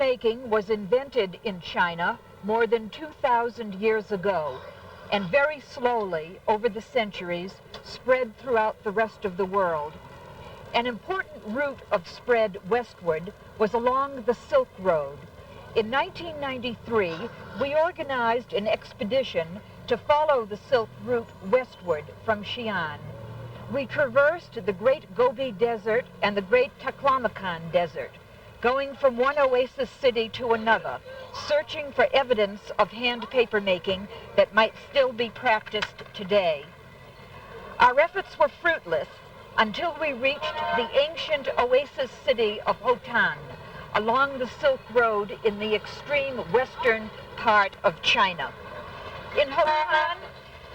Papermaking was invented in China more than 2,000 years ago, and very slowly, over the centuries, spread throughout the rest of the world. An important route of spread westward was along the Silk Road. In 1993, we organized an expedition to follow the Silk Route westward from Xi'an. We traversed the Great Gobi Desert and the Great Taklamakan Desert, going from one oasis city to another, searching for evidence of hand papermaking that might still be practiced today. Our efforts were fruitless until we reached the ancient oasis city of KHOTAN, along the Silk Road in the extreme western part of China. In KHOTAN,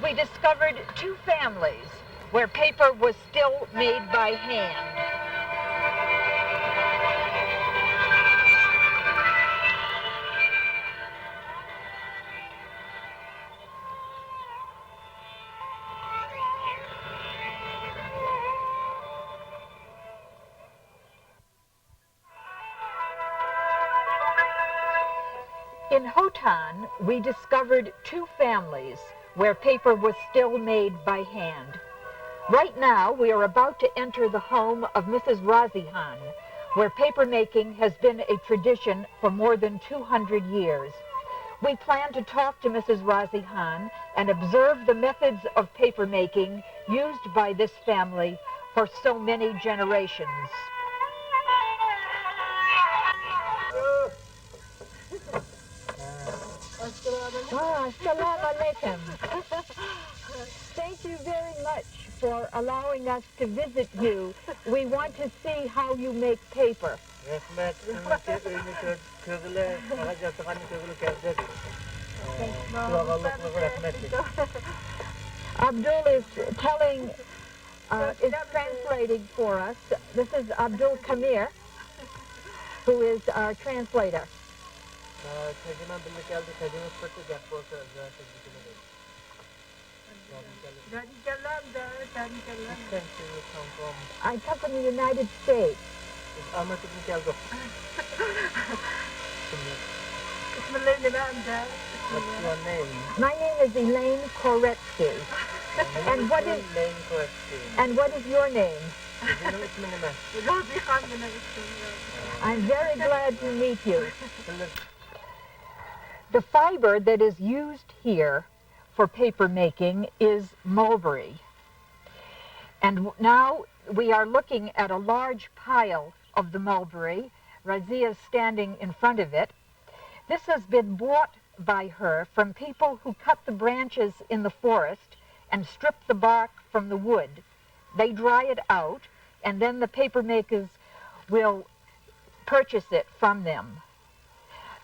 we discovered two families where paper was still made by hand. In KHOTAN, we discovered two families where paper was still made by hand. Right now, we are about to enter the home of Mrs. Razihan, where papermaking has been a tradition for more than 200 years. We plan to talk to Mrs. Razihan and observe the methods of papermaking used by this family for so many generations. Assalamu alaikum. Thank you very much for allowing us to visit you. We want to see how you make paper. Abdul is translating for us. This is Abdul Kamir, who is our translator. I come from the United States. What's your name? My name is Elaine KORETSKY. And what is your name? I'm very glad to meet you. The fiber that is used here for paper making is mulberry. And now we are looking at a large pile of the mulberry. Razia is standing in front of it. This has been bought by her from people who cut the branches in the forest and strip the bark from the wood. They dry it out, and then the paper makers will purchase it from them.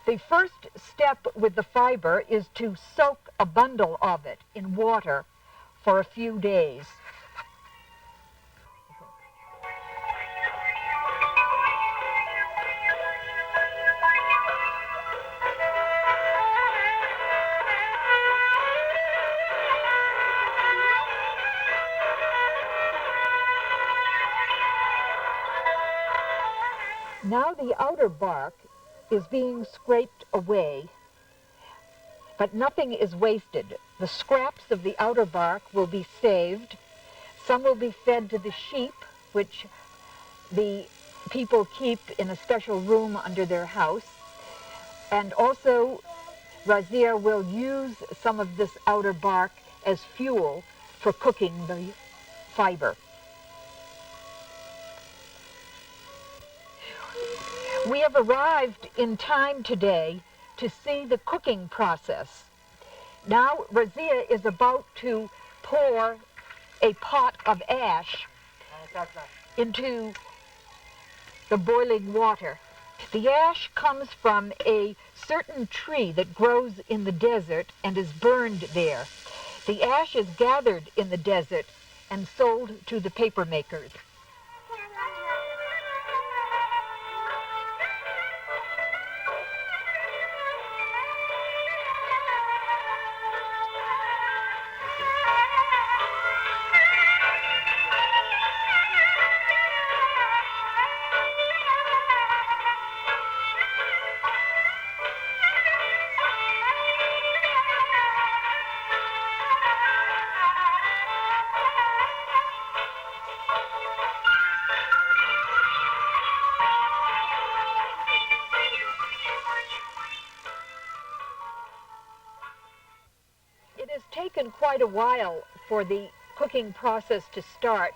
The first step with the fiber is to soak a bundle of it in water for a few days. Now the outer bark is being scraped away, but nothing is wasted. The scraps of the outer bark will be saved. Some will be fed to the sheep, which the people keep in a special room under their house. And also, Razia will use some of this outer bark as fuel for cooking the fiber. We have arrived in time today to see the cooking process. Now Razia is about to pour a pot of ash into the boiling water. The ash comes from a certain tree that grows in the desert and is burned there. The ash is gathered in the desert and sold to the paper makers. taken quite a while for the cooking process to start.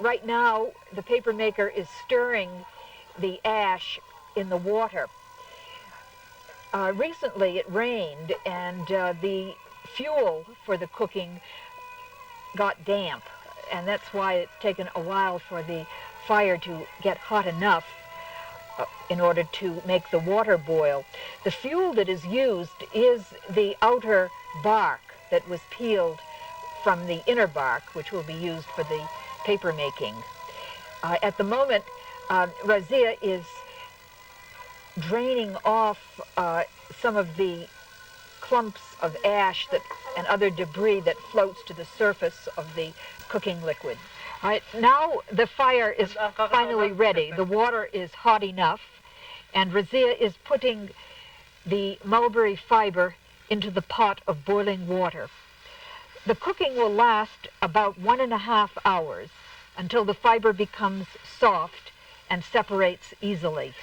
Right now, the papermaker is stirring the ash in the water. Recently it rained, and the fuel for the cooking got damp, and that's why it's taken a while for the fire to get hot enough in order to make the water boil. The fuel that is used is the outer bark that was peeled from the inner bark, which will be used for the paper making. At the moment, Razia is draining off some of the clumps of ash and other debris that floats to the surface of the cooking liquid. All right, now the fire is finally ready. The water is hot enough, and Razia is putting the mulberry fiber into the pot of boiling water. The cooking will last about 1.5 hours until the fiber becomes soft and separates easily.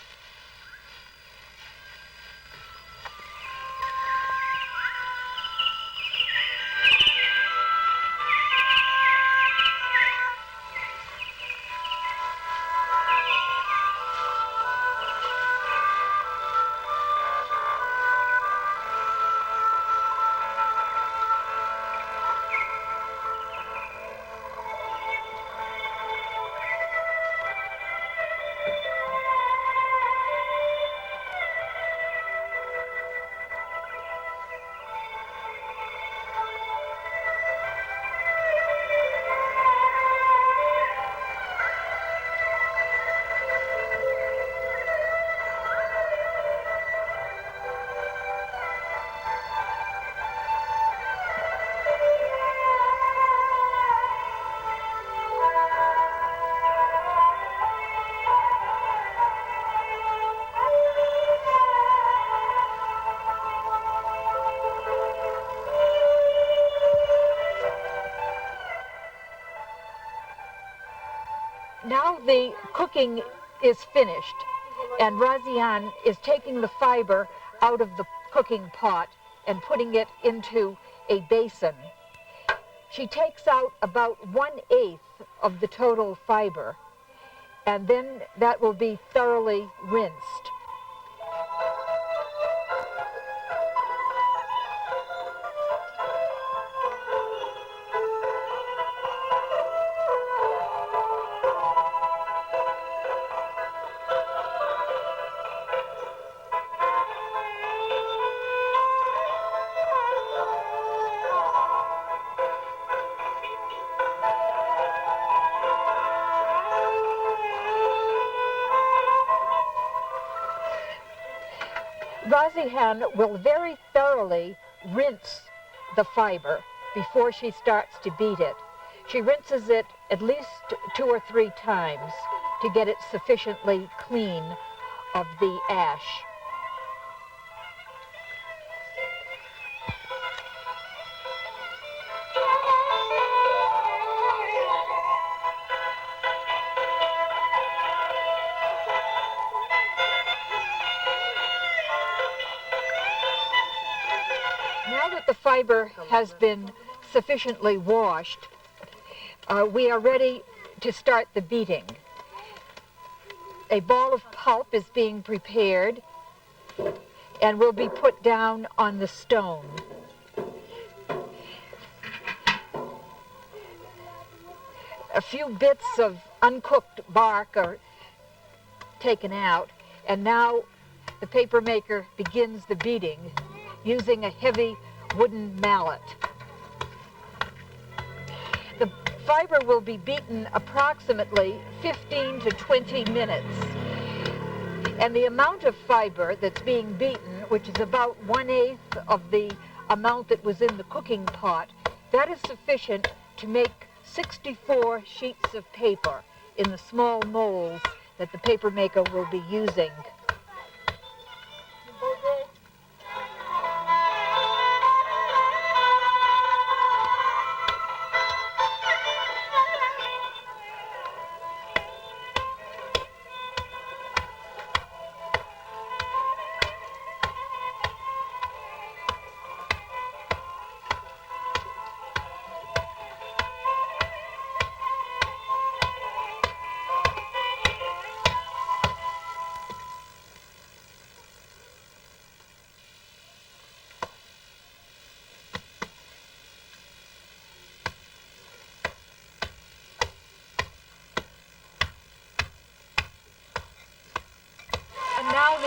Now the cooking is finished, and Razian is taking the fiber out of the cooking pot and putting it into a basin. She takes out about 1/8 of the total fiber, and then that will be thoroughly rinsed. Razihan will very thoroughly rinse the fiber before she starts to beat it. She rinses it at least 2 or 3 times to get it sufficiently clean of the ash. Now that the fiber has been sufficiently washed, we are ready to start the beating. A ball of pulp is being prepared and will be put down on the stone. A few bits of uncooked bark are taken out, and now the papermaker begins the beating using a heavy wooden mallet. The fiber will be beaten approximately 15 to 20 minutes. And the amount of fiber that's being beaten, which is about 1/8 of the amount that was in the cooking pot, that is sufficient to make 64 sheets of paper in the small molds that the papermaker will be using.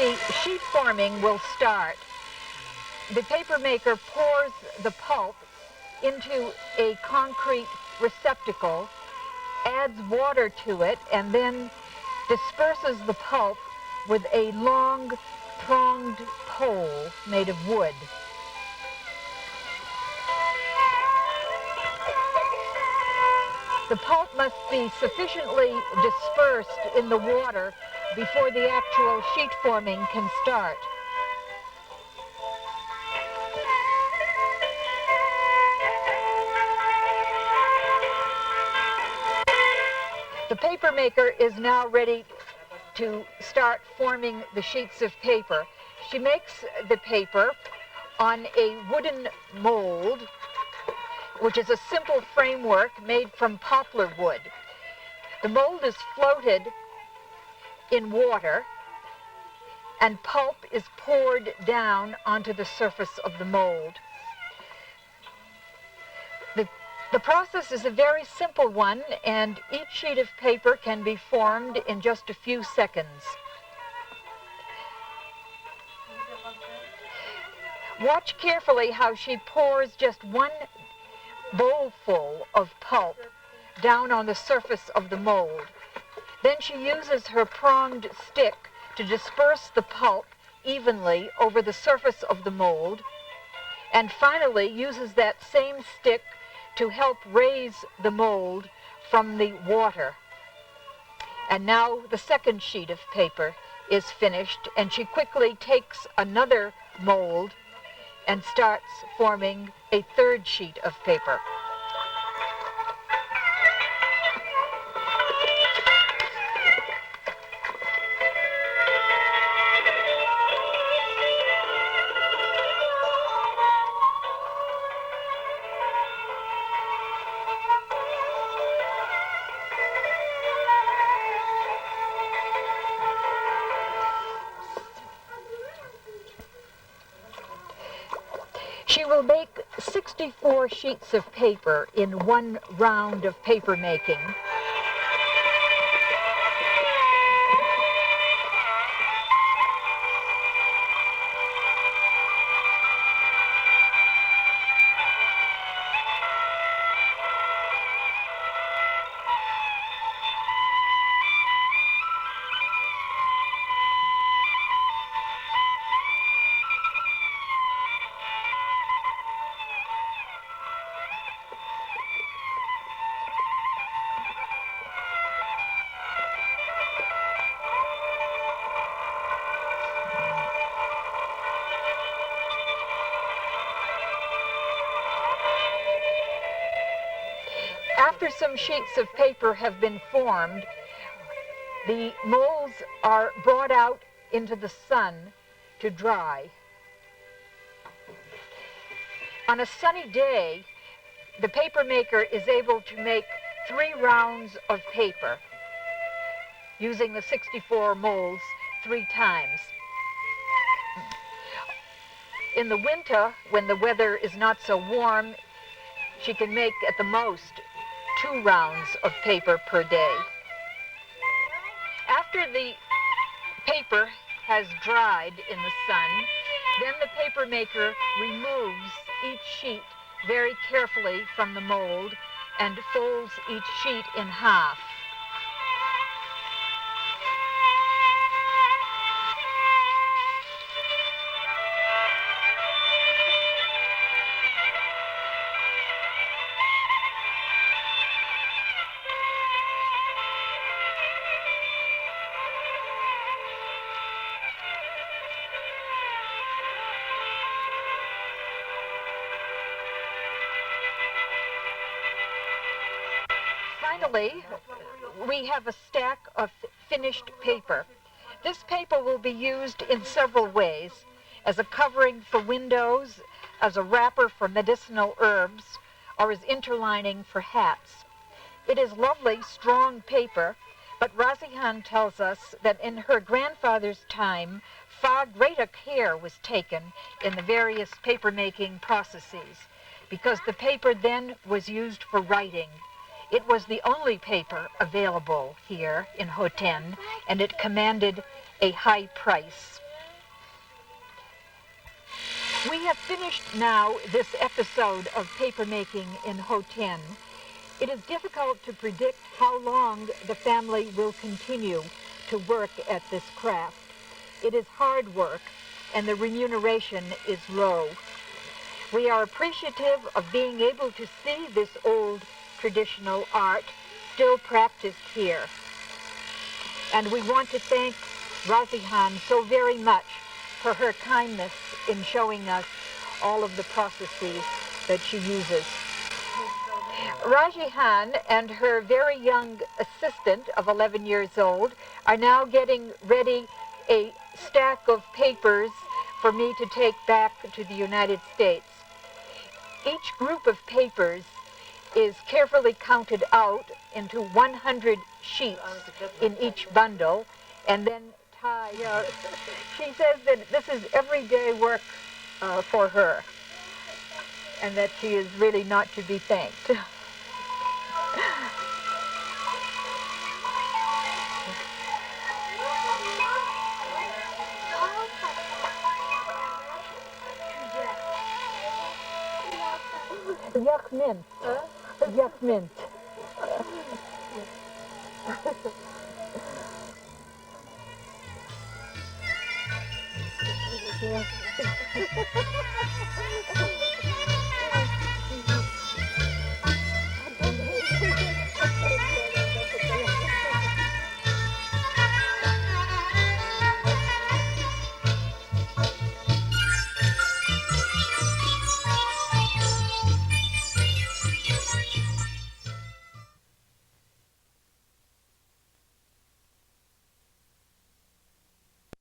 the sheet forming will start, the paper maker pours the pulp into a concrete receptacle, adds water to it, and then disperses the pulp with a long, pronged pole made of wood. The pulp must be sufficiently dispersed in the water before the actual sheet forming can start. The paper maker is now ready to start forming the sheets of paper. She makes the paper on a wooden mold, which is a simple framework made from poplar wood. The mold is floated in water, and pulp is poured down onto the surface of the mold. The process is a very simple one, and each sheet of paper can be formed in just a few seconds. Watch carefully how she pours just one bowlful of pulp down on the surface of the mold. Then she uses her pronged stick to disperse the pulp evenly over the surface of the mold, and finally uses that same stick to help raise the mold from the water. And now the second sheet of paper is finished, and she quickly takes another mold and starts forming a third sheet of paper. She will make 64 sheets of paper in one round of paper making. After some sheets of paper have been formed, the molds are brought out into the sun to dry. On a sunny day, the paper maker is able to make 3 rounds of paper using the 64 molds 3 times. In the winter, when the weather is not so warm, she can make at the most 2 rounds of paper per day. After the paper has dried in the sun, then the paper maker removes each sheet very carefully from the mold and folds each sheet in half. Finally, we have a stack of finished paper. This paper will be used in several ways: as a covering for windows, as a wrapper for medicinal herbs, or as interlining for hats. It is lovely, strong paper, but Razihan tells us that in her grandfather's time, far greater care was taken in the various paper-making processes, because the paper then was used for writing. It was the only paper available here in KHOTAN, and it commanded a high price. We have finished now this episode of papermaking in KHOTAN. It is difficult to predict how long the family will continue to work at this craft. It is hard work, and the remuneration is low. We are appreciative of being able to see this old traditional art still practiced here. And we want to thank Razihan so very much for her kindness in showing us all of the processes that she uses. Razihan and her very young assistant of 11 years old are now getting ready a stack of papers for me to take back to the United States. Each group of papers is carefully counted out into 100 sheets in each bundle and then tied. She says that this is everyday work for her and that she is really not to be thanked. Yak mint. Yak mint.